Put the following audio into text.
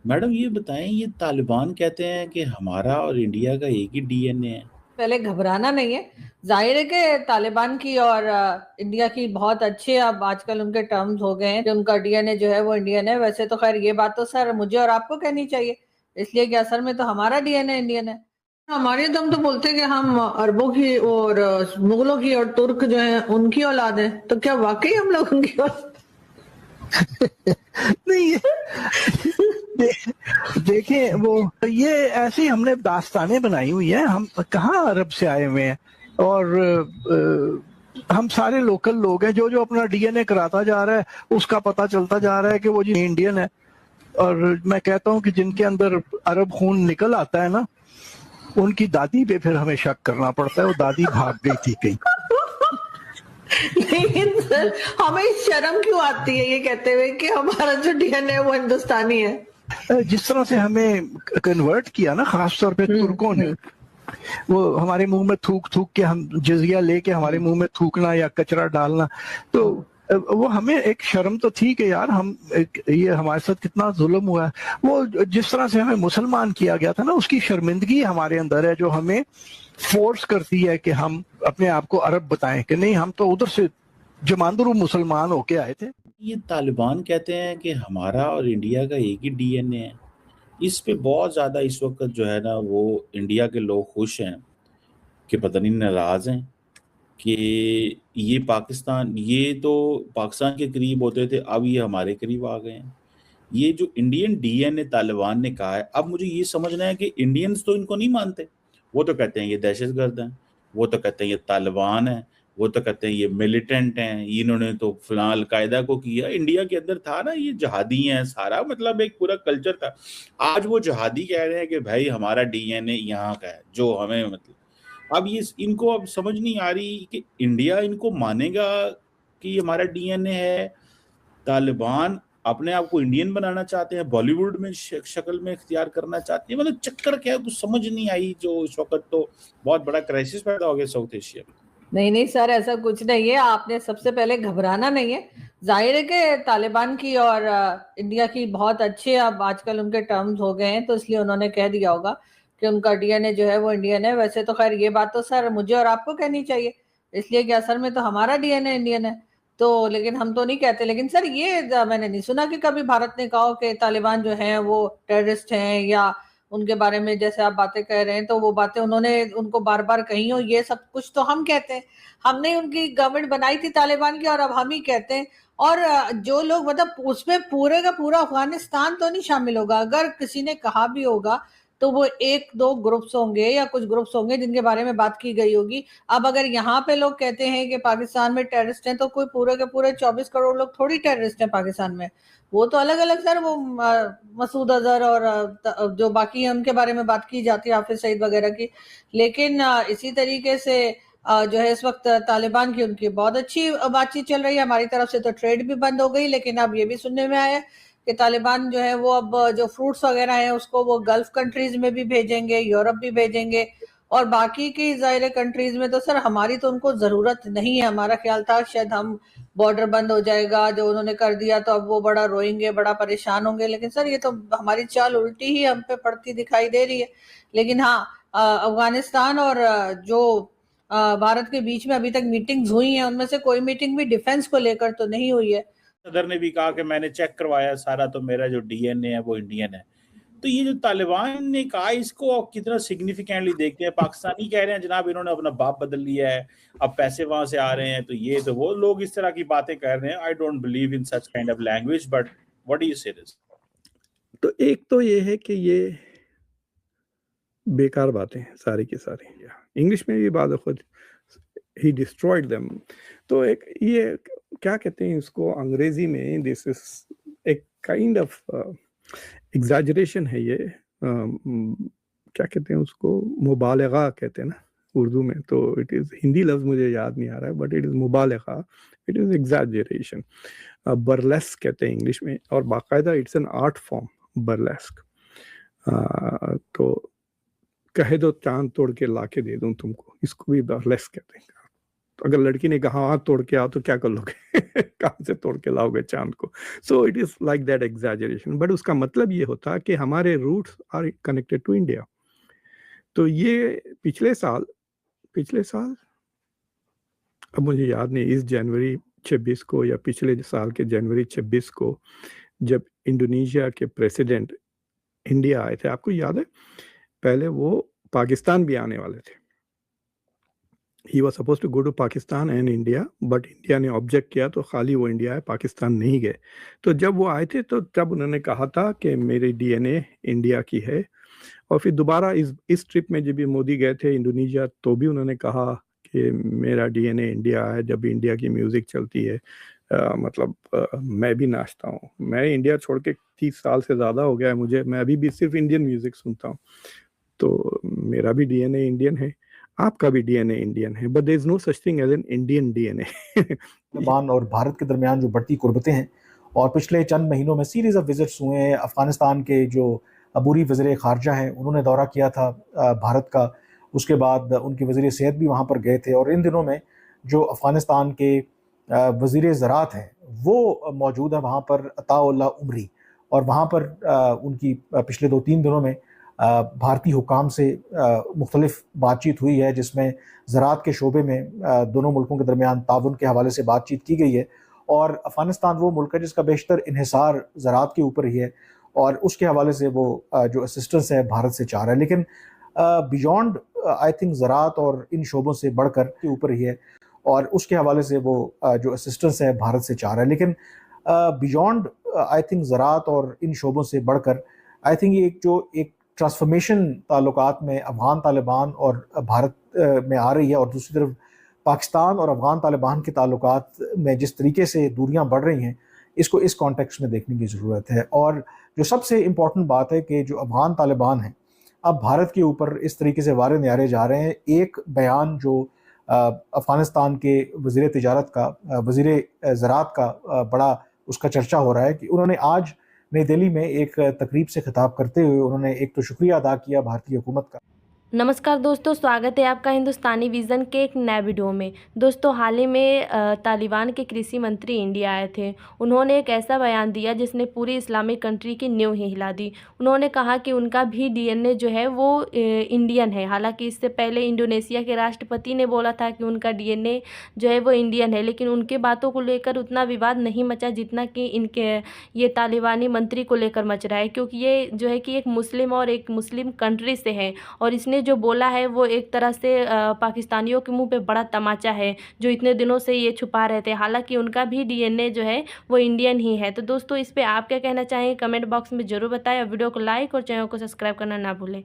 Madam ये बताएं, ये तालिबान कहते हैं कि हमारा और इंडिया का एक ही डीएनए है। पहले घबराना नहीं है। जाहिर है कि तालिबान की और इंडिया की बहुत अच्छे अब आजकल उनके टर्म्स हो गए हैं कि उनका डीएनए जो है वो इंडियन है। वैसे तो खैर ये बात तो सर मुझे और आपको कहनी चाहिए, इसलिए कि असल में तो हमारा डीएनए इंडियन है। हमारे तो हम तो बोलते हैं कि हम अरबों की और मुगलों की और तुर्क जो है उनकी औलाद है, तो क्या वाकई हम लोग उनकी औलाद? नहीं देखिए वो ये ऐसी हमने दास्तानें बनाई हुई है। हम कहाँ अरब से आए हुए हैं, और हम सारे लोकल लोग हैं। जो जो अपना डीएनए कराता जा रहा है उसका पता चलता जा रहा है कि वो जी इंडियन है। और मैं कहता हूँ कि जिनके अंदर अरब खून निकल आता है ना, उनकी दादी पे फिर हमें शक करना पड़ता है। वो दादी भाग गई थी कहीं। लेकिन सर हमें शर्म क्यों आती है ये कहते हुए कि हमारा जो डीएनए है वो हिंदुस्तानी है? जिस तरह से हमें कन्वर्ट किया ना, खासतौर पे तुर्कों ने, वो हमारे मुंह में थूक थूक के, हम जजिया लेके हमारे मुंह में थूकना या कचरा डालना, तो वो हमें एक शर्म तो थी कि यार हम ये हमारे साथ कितना जुल्म हुआ है। वो जिस तरह से हमें मुसलमान किया गया था ना, उसकी शर्मिंदगी हमारे अंदर है, जो हमें फोर्स करती है कि हम अपने आप को अरब बताएं कि नहीं, हम तो उधर से जमांदरू मुसलमान होके आए थे। ये तालिबान कहते हैं कि हमारा और इंडिया का एक ही डीएनए है। इस पे बहुत ज़्यादा इस वक्त जो है ना, वो इंडिया के लोग खुश हैं कि पता नहीं नाराज़ हैं कि ये तो पाकिस्तान के करीब होते थे, अब ये हमारे करीब आ गए हैं। ये जो इंडियन डीएनए तालिबान ने कहा है, अब मुझे ये समझना है कि इंडियंस तो इनको नहीं मानते। वो तो कहते हैं ये दहशतगर्द हैं, वो तो कहते हैं ये तालिबान है, वो तो कहते हैं ये मिलिटेंट हैं, इन्होंने तो फिलहाल अलकायदा को किया। इंडिया के अंदर था ना, ये जहादी हैं, सारा मतलब एक पूरा कल्चर था। आज वो जहादी कह रहे हैं कि भाई हमारा डीएनए यहाँ का है, जो हमें मतलब अब ये इनको अब समझ नहीं आ रही कि इंडिया इनको मानेगा कि ये हमारा डीएनए है। तालिबान अपने आप को इंडियन बनाना चाहते हैं, बॉलीवुड में शक्ल में इख्तियार करना चाहते हैं। मतलब चक्कर क्या है, कुछ समझ नहीं आई। जो इस वक्त तो बहुत बड़ा क्राइसिस पैदा हो गया साउथ एशिया में। नहीं सर, ऐसा कुछ नहीं है। आपने सबसे पहले घबराना नहीं है। जाहिर है कि तालिबान की और इंडिया की बहुत अच्छे अब आजकल उनके टर्म्स हो गए हैं, तो इसलिए उन्होंने कह दिया होगा कि उनका डीएनए जो है वो इंडियन है। वैसे तो खैर ये बात तो सर मुझे और आपको कहनी चाहिए, इसलिए कि असल में तो हमारा डीएनए इंडियन है। तो लेकिन हम तो नहीं कहते। लेकिन सर ये मैंने नहीं सुना कि कभी भारत ने कहा कि तालिबान जो है वो टेररिस्ट हैं, या उनके बारे में जैसे आप बातें कह रहे हैं तो वो बातें उन्होंने उनको बार बार कही हो। ये सब कुछ तो हम कहते हैं। हमने उनकी गवर्नमेंट बनाई थी तालिबान की, और अब हम ही कहते हैं। और जो लोग मतलब उसमें पूरे का पूरा अफगानिस्तान तो नहीं शामिल होगा। अगर किसी ने कहा भी होगा तो वो एक दो ग्रुप्स होंगे या कुछ ग्रुप्स होंगे जिनके बारे में बात की गई होगी। अब अगर यहाँ पे लोग कहते हैं कि पाकिस्तान में टेररिस्ट हैं, तो कोई पूरे के पूरे 24 करोड़ लोग थोड़ी टेररिस्ट हैं पाकिस्तान में। वो तो अलग अलग सर, वो मसूद अजहर और जो बाकी है उनके बारे में बात की जाती है, हाफिज सईद वगैरह की। लेकिन इसी तरीके से जो है इस वक्त तालिबान की उनकी बहुत अच्छी बातचीत चल रही है। हमारी तरफ से तो ट्रेड भी बंद हो गई, लेकिन अब ये भी सुनने में आया कि तालिबान जो है वो अब जो फ्रूट्स वगैरह है उसको वो गल्फ कंट्रीज में भी भेजेंगे, यूरोप भी भेजेंगे। और बाकी की जाहिर कंट्रीज में तो सर हमारी तो उनको जरूरत नहीं है। हमारा ख्याल था शायद हम बॉर्डर बंद हो जाएगा, जो उन्होंने कर दिया, तो अब वो बड़ा रोएंगे, बड़ा परेशान होंगे। लेकिन सर ये तो हमारी चाल उल्टी ही हम पे पड़ती दिखाई दे रही है। लेकिन हाँ, अफगानिस्तान और जो भारत के बीच में अभी तक मीटिंग्स हुई हैं, उनमें से कोई मीटिंग भी डिफेंस को लेकर तो नहीं हुई है। सदर ने भी कहा कि मैंने चेक करवाया सारा, तो मेरा जो डीएनए है वो इंडियन है। तो ये जो तालिबान ने कहा, इसको कितना सिग्निफिकेंटली देखते हैं। पाकिस्तानी कह रहे हैं जनाब इन्होंने अपना बाप बदल लिया है, अब पैसे वहां से आ रहे हैं, तो ये तो वो लोग इस तरह की बातें कर रहे हैं। I don't believe in such kind of language, but what do you से दिस? तो एक तो ये है कि ये बेकार बातें हैं सारी की सारी। इंग्लिश में भी बात खुद ही डिस्ट्रॉयड देम। तो एक ये क्या कहते हैं इसको अंग्रेजी में, दिस इज एक काइंड ऑफ एग्जैजरेशन है ये। क्या कहते हैं उसको, मुबालगा कहते हैं ना उर्दू में। तो इट इज, हिंदी लफ्ज मुझे याद नहीं आ रहा है, बट इट इज मुबालगा, इट इज एग्जैजरेशन। बर्लेस्क कहते हैं इंग्लिश में, और बाकायदा it's an art form burlesque. तो कहे दो चांद तोड़ के लाके दे दूं तुमको, इसको भी बर्लेस्क कहते हैं। अगर लड़की ने कहा हाथ तोड़ के आओ तो क्या कर लोगे कहाँ से तोड़ के लाओगे चांद को? So it is like that exaggeration, but उसका मतलब ये होता कि हमारे roots are connected to India. तो ये पिछले साल अब मुझे याद नहीं, इस जनवरी 26 को या पिछले साल के जनवरी 26 को जब इंडोनेशिया के प्रेसिडेंट इंडिया आए थे, आपको याद है? पहले वो पाकिस्तान भी आने वाले थे। He was suppose to go to Pakistan and India, but India ने ऑब्जेक्ट किया तो खाली वो इंडिया है, पाकिस्तान नहीं गए। तो जब वो आए थे तो तब उन्होंने कहा था कि मेरी डीएनए इंडिया की है। और फिर दोबारा इस ट्रिप में जब भी मोदी गए थे इंडोनेशिया तो भी उन्होंने कहा कि मेरा डीएनए इंडिया है। जब भी इंडिया की म्यूजिक चलती है मैं भी नाचता हूँ। मैं इंडिया छोड़ के 30 साल से ज़्यादा हो गया है मुझे, मैं अभी भी सिर्फ इंडियन म्यूजिक सुनता हूँ। तो मेरा भी डीएनए इंडियन है, आपका भी डीएनए इंडियन है, but there is no such thing as an Indian DNA. Taliban और भारत के दरमियान जो बढ़ती कुर्बतें हैं, और पिछले चंद महीनों में सीरीज़ ऑफ विजिट्स हुए हैं। अफ़गानिस्तान के जो अबूरी वज़ीर ख़ारजा हैं उन्होंने दौरा किया था भारत का, उसके बाद उनके वज़ीर सेहत भी वहाँ पर गए थे। और इन दिनों में जो अफ़गानिस्तान के वज़ीर ज़राअत हैं वो मौजूद है वहाँ पर, अताउल्लाह उमरी, और वहाँ पर उनकी पिछले 2-3 दिनों में भारतीय हुकाम से मुख्तलिफ बातचीत हुई है, जिसमें ज़राअत के शोबे में दोनों मुल्कों के दरमियान ताउन के हवाले से बातचीत की गई है। और अफ़गानिस्तान वो मुल्क है जिसका बेशतर इन्हिसार ज़राअत के ऊपर ही है, और उसके हवाले से वो जो असिस्टेंस है भारत से चाह रहा है। लेकिन बियॉन्ड आई थिंक ज़राअत और इन शोबों से बढ़कर के ऊपर ही है, और उसके हवाले से वो जो असिस्टेंस है भारत से चाह रहा है। लेकिन बियॉन्ड आई थिंक ज़राअत और इन शोबों से बढ़कर आई थिंक ये एक ट्रांसफॉर्मेशन ताल्लुकात में अफ़गान तालिबान और भारत में आ रही है, और दूसरी तरफ पाकिस्तान और अफ़गान तालिबान के ताल्लुकात में जिस तरीके से दूरियां बढ़ रही हैं, इसको इस कॉन्टेक्स्ट में देखने की ज़रूरत है। और जो सबसे इम्पॉर्टेंट बात है कि जो अफ़गान तालिबान हैं अब भारत के ऊपर इस तरीके से वारे न्यारे जा रहे हैं। एक बयान जो अफ़गानिस्तान के वज़ीर तिजारत का, वज़ीर ज़राअत का बड़ा उसका चर्चा हो रहा है कि उन्होंने आज नई दिल्ली में एक तकरीब से खिताब करते हुए उन्होंने एक तो शुक्रिया अदा किया भारतीय हुकूमत का। नमस्कार दोस्तों, स्वागत है आपका हिंदुस्तानी विज़न के एक नए वीडियो में। दोस्तों, हाल ही में तालिबान के कृषि मंत्री इंडिया आए थे। उन्होंने एक ऐसा बयान दिया जिसने पूरी इस्लामिक कंट्री की नींव ही हिला दी। उन्होंने कहा कि उनका भी डीएनए जो है वो इंडियन है। हालांकि इससे पहले इंडोनेशिया के राष्ट्रपति ने बोला था कि उनका डीएनए जो है वो इंडियन है, लेकिन उनके बातों को लेकर उतना विवाद नहीं मचा जितना कि इनके ये तालिबानी मंत्री को लेकर मच रहा है, क्योंकि ये जो है कि एक मुस्लिम और एक मुस्लिम कंट्री से है, और इसने जो बोला है वो एक तरह से पाकिस्तानियों के मुंह पे बड़ा तमाचा है, जो इतने दिनों से ये छुपा रहे थे। हालांकि उनका भी डीएनए जो है वो इंडियन ही है। तो दोस्तों, इस पे आप क्या कहना चाहेंगे कमेंट बॉक्स में ज़रूर बताएं, और वीडियो को लाइक और चैनल को सब्सक्राइब करना ना भूलें।